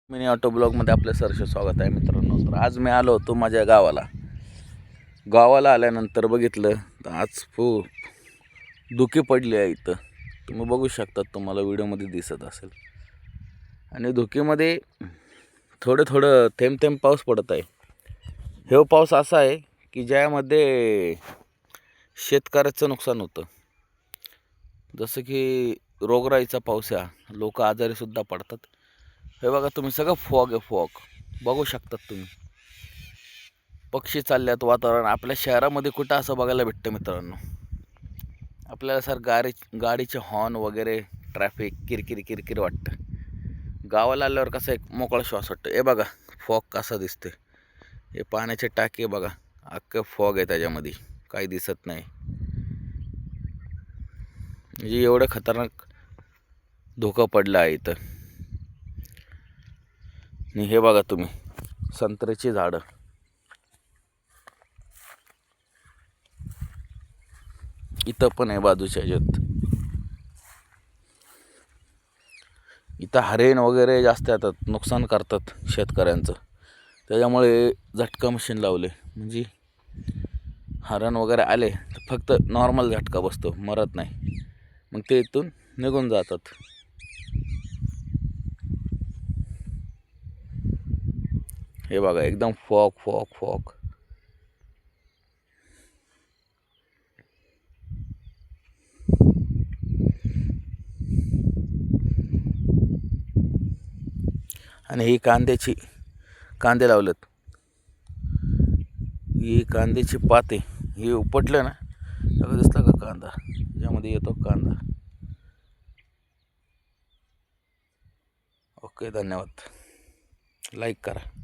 Mini auto ब्लॉगमध्ये आपलं सहर्ष स्वागत आहे मित्रांनो. तर आज मी आलो होतो माझ्या गावाला आल्यानंतर बघितलं तर आज खूप धुके पडली आहे इथं. तुम्ही बघू शकता, तुम्हाला व्हिडिओमध्ये दिसत असेल. आणि धुकेमध्ये थोडं थेंब थेंब पाऊस पडत आहे. हे पाऊस असा आहे की ज्यामध्ये शेतकऱ्याचं नुकसान होतं. जसं की रोगराईचा पाऊस आहे, लोक आजारीसुद्धा पडतात. हे बघा तुम्ही, सगळं फॉग आहे, फॉग बघू शकतात तुम्ही. पक्षी चालल्यात, वातावरण आपल्या शहरामध्ये कुठं असं बघायला भेटतं मित्रांनो. आपल्याला सर गाडीचे हॉर्न वगैरे, ट्रॅफिक, किरकिर वाटतं. गावाला आल्यावर कसं एक मोकळा श्वास वाटतं. हे बघा फॉग कसा दिसते. हे पाण्याचे टाके बघा, अख्खं फॉग आहे त्याच्यामध्ये, काही दिसत नाही. म्हणजे एवढं खतरनाक धोका पडला आहे इथं. आणि हे बघा तुम्ही, संत्र्याची झाडं, इथं पण आहे बाजूच्या ह्याच्यात. इथं हरेण वगैरे जास्त येतात, नुकसान करतात शेतकऱ्यांचं. त्याच्यामुळे झटका मशीन लावले, म्हणजे हरण वगैरे आले तर फक्त नॉर्मल झटका बसतो, मरत नाही. मग ते इथून निघून जातात. हे बघा एकदम फॉग फॉग फॉग. आणि ही कांदे लावलेत. ही कांद्याची पाते, हे उपटलं ना, सगळं दिसतं का कांदा, यामध्ये येतो कांदा. ओके, धन्यवाद. लाईक करा.